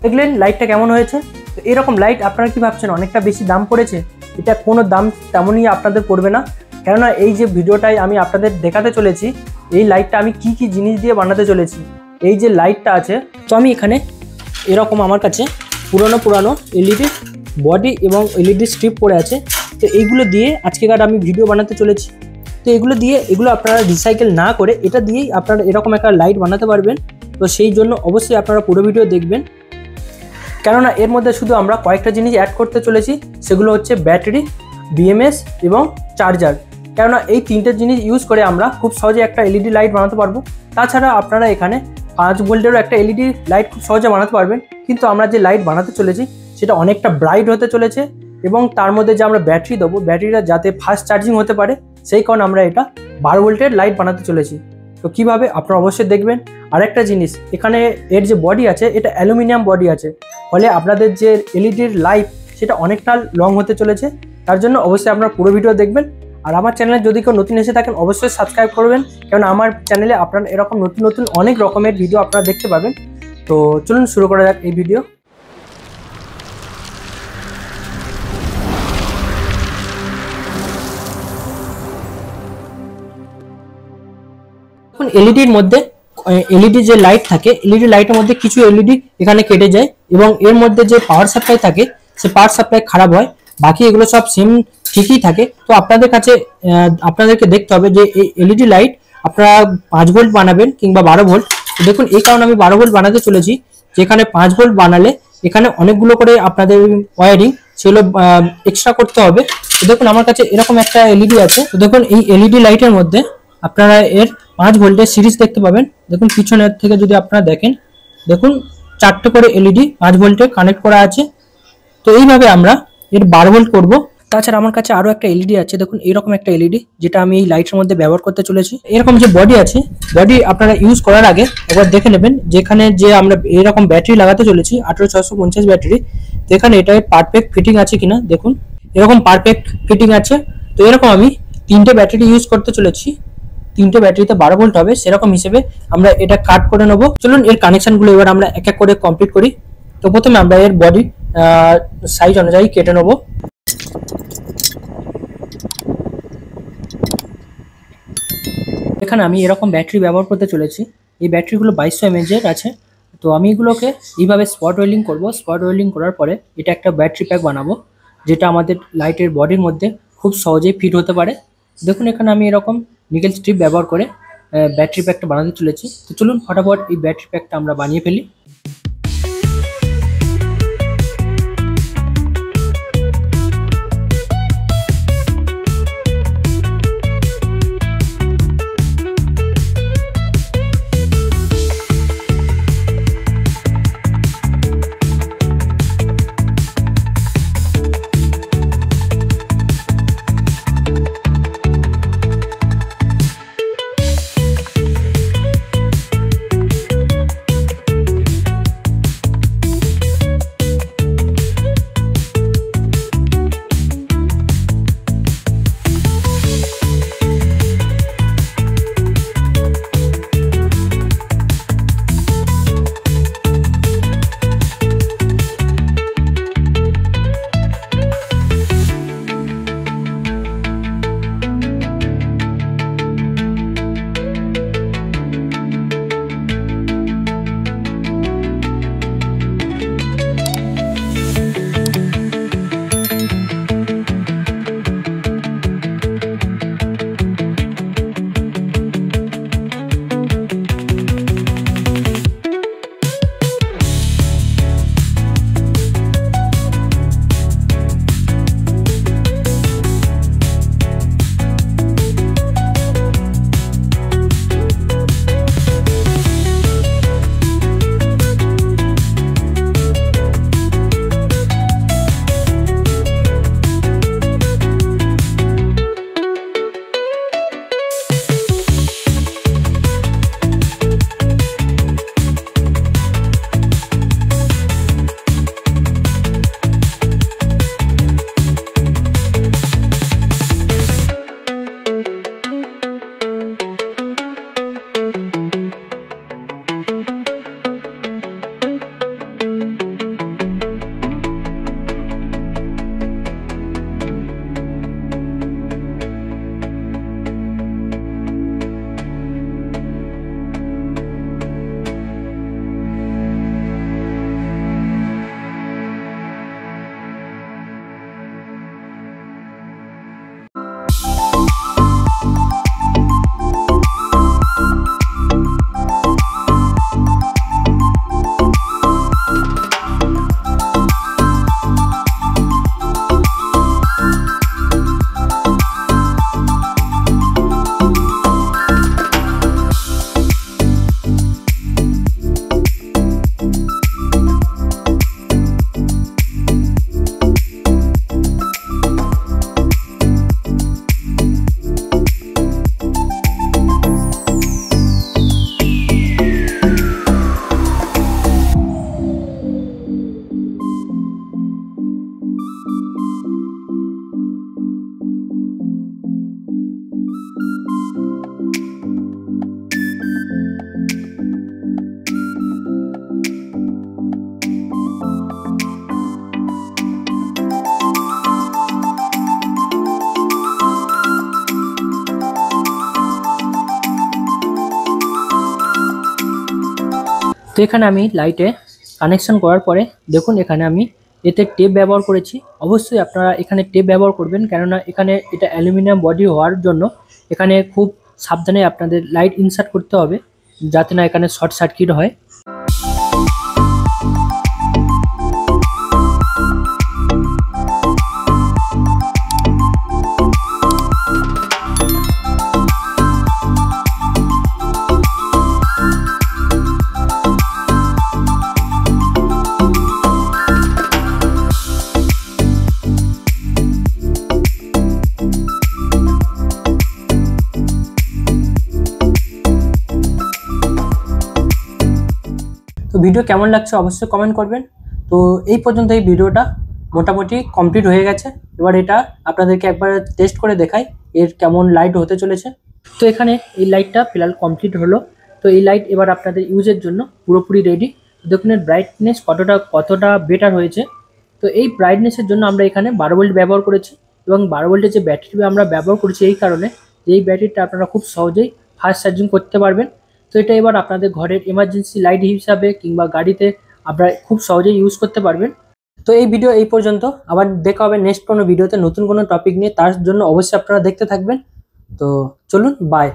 দেখলেন লাইটটা কেমন হয়েছে। তো এরকম লাইট আপনারা কি ভাবছেন অনেকটা বেশি দাম পড়েছে? এটা কোনো দাম তেমনই আপনাদের পড়বে না, কেননা এই যে ভিডিওটাই আমি আপনাদের দেখাতে চলেছি এই লাইটটা আমি কি কি জিনিস দিয়ে বানাতে চলেছি। এই যে লাইটটা আছে, তো আমি এখানে এরকম আমার কাছে পুরানো এলইডি বডি এবং এলইডি স্ট্রিপ পড়ে আছে। তো এইগুলো দিয়ে আজকেকার আমি ভিডিও বানাতে চলেছি। তো এগুলো আপনারা রিসাইকেল না করে এটা দিয়েই আপনারা এরকম একটা লাইট বানাতে পারবেন। তো সেই জন্য অবশ্যই আপনারা পুরো ভিডিও দেখবেন, কেননা এর মধ্যে শুধু আমরা কয়েকটা জিনিস অ্যাড করতে চলেছি, সেগুলো হচ্ছে ব্যাটারি, বিএমএস এবং চার্জার। কেননা এই তিনটে জিনিস ইউজ করে আমরা খুব সহজে একটা এলইডি লাইট বানাতে পারবো। তাছাড়া আপনারা এখানে 5 ভোল্টেরও একটা এলইডি লাইট খুব সহজে বানাতে পারবেন, কিন্তু আমরা যে লাইট বানাতে চলেছি সেটা অনেকটা ব্রাইট হতে চলেছে এবং তার মধ্যে যে আমরা ব্যাটারি দেবো, ব্যাটারিটা যাতে ফাস্ট চার্জিং হতে পারে সেই কারণে আমরা এটা 12 ভোল্টের লাইট বানাতে চলেছি। তো কীভাবে আপনারা অবশ্যই দেখবেন। আরেকটা জিনিস, এখানে এর যে বডি আছে এটা অ্যালুমিনিয়াম বডি আছে, ফলে আপনাদের যে এলইডির লাইফ সেটা অনেকটা লং হতে চলেছে। তার জন্য অবশ্যই আপনারা পুরো ভিডিও দেখবেন। আর আমার চ্যানেলে যদি কেউ নতুন এসে থাকেন অবশ্যই সাবস্ক্রাইব করবেন, কারণ আমার চ্যানেলে আপনারা এরকম নতুন অনেক রকমের ভিডিও আপনারা দেখতে পাবেন। তো চলুন শুরু করা যাক এই ভিডিও। এখন এলইডির মধ্যে এলইডি যে লাইট থাকে, এলইডি লাইটের মধ্যে কিছু এলইডি এখানে কেটে যায় এবং এর মধ্যে যে পাওয়ার সাপ্লাই থাকে সে পাওয়ার সাপ্লাই খারাপ হয়, বাকি এগুলো সব সেম ঠিকই থাকে। তো আপনাদেরকে দেখতে হবে যে এই এলইডি লাইট আপনারা 5 ভোল্ট বানাবেন কিংবা 12 ভোল্ট। তো দেখুন এই কারণে আমি 12 ভোল্ট বানাতে চলেছি, যেখানে 5 ভোল্ট বানালে এখানে অনেকগুলো করে আপনাদের ওয়্যারিং সেগুলো এক্সট্রা করতে হবে। তো দেখুন আমার কাছে এরকম একটা এলইডি আছে। তো দেখুন এই এলইডি লাইটের মধ্যে আপনারা এর 5 ভোল্টের সিরিজ দেখতে পাবেন। দেখুন পিছনের থেকে যদি আপনারা দেখেন, দেখুন 4টে করে এলইডি 5 ভোল্টে কানেক্ট করা আছে। তো এইভাবে আমরা এর 12 ভোল্ট করব। তাছাড়া আমার কাছে আরো একটা এলইডি আছে, দেখুন এরকম একটা এলইডি যেটা আমি এই লাইটের মধ্যে ব্যবহার করতে চলেছি। এরকম যে বডি আছে, বডি আপনারা ইউজ করার আগে একবার দেখে নেবেন যেখানে যে আমরা এরকম ব্যাটারি লাগাতে চলেছি 18650 ব্যাটারি, তো এখানে এটা পারফেক্ট ফিটিং আছে কিনা দেখুন, এরকম পারফেক্ট ফিটিং আছে। তো এরকম আমি 3টে ব্যাটারি ইউজ করতে চলেছি, 3টে ব্যাটারিতে 12 ভোল্ট হবে, সেরকম হিসেবে আমরা এটা কাট করে নেব। চলুন এর কানেকশনগুলো এবার আমরা এক এক করে কমপ্লিট করি। তো প্রথমে আমরা এর বডি সাইজ অনুযায়ী কেটে নেব। এখানে আমি এরকম ব্যাটারি ব্যবহার করতে চলেছি, এই ব্যাটারিগুলো 2200 mAh এর আছে। তো আমি এগুলোকে এইভাবে স্পট ওয়েল্ডিং করব। স্পট ওয়েল্ডিং করার পরে এটা একটা ব্যাটারি প্যাক বানাবো, যেটা আমাদের লাইটের বডির মধ্যে খুব সহজেই ফিট হতে পারে। দেখুন এখানে আমি এরকম নিকেল স্ট্রিপ ব্যবহার করে ব্যাটারি প্যাকটা বানাতে চলেছি। তো চলুন ফটাফট এই ব্যাটারি প্যাকটা আমরা বানিয়ে ফেলি। তো এখানে আমি লাইটে কানেকশন করার পরে দেখুন এখানে আমি এতে টেপ ব্যবহার করেছি। অবশ্যই আপনারা এখানে টেপ ব্যবহার করবেন, কেননা এখানে এটা অ্যালুমিনিয়াম বডি হওয়ার জন্য এখানে খুব সাবধানে আপনাদের লাইট ইনসার্ট করতে হবে, যাতে না এখানে শর্ট সার্কিট হয়। তো ভিডিও কেমন লাগছে অবশ্যই কমেন্ট করবেন। তো এই পর্যন্ত এই ভিডিওটা মোটামুটি কমপ্লিট হয়ে গেছে। এবার এটা আপনাদেরকে একবার টেস্ট করে দেখাই এর কেমন লাইট হতে চলেছে। তো এখানে এই লাইটটা ফিলহাল কমপ্লিট হলো। তো এই লাইট এবার আপনাদের ইউজের জন্য পুরোপুরি রেডি। দেখুন এর ব্রাইটনেস কতটা বেটার হয়েছে। তো এই ব্রাইটনেসের জন্য আমরা এখানে 12 ভোল্ট ব্যবহার করেছি, এবং 12 ভোল্টের যে ব্যাটারি আমরা ব্যবহার করেছি এই কারণে যে এই ব্যাটারিটা আপনারা খুব সহজেই ফাস্ট চার্জিং করতে পারবেন। তো এটা এবার আপনাদের ঘরের এমার্জেন্সি লাইট হিসাবে কিংবা গাড়িতে আপনারা খুব সহজেই ইউজ করতে পারবেন। তো এই ভিডিও এই পর্যন্ত, আবার দেখা হবে নেক্সট কোনো ভিডিওতে নতুন কোনো টপিক নিয়ে। তার জন্য অবশ্যই আপনারা দেখতে থাকবেন। তো চলুন, বাই।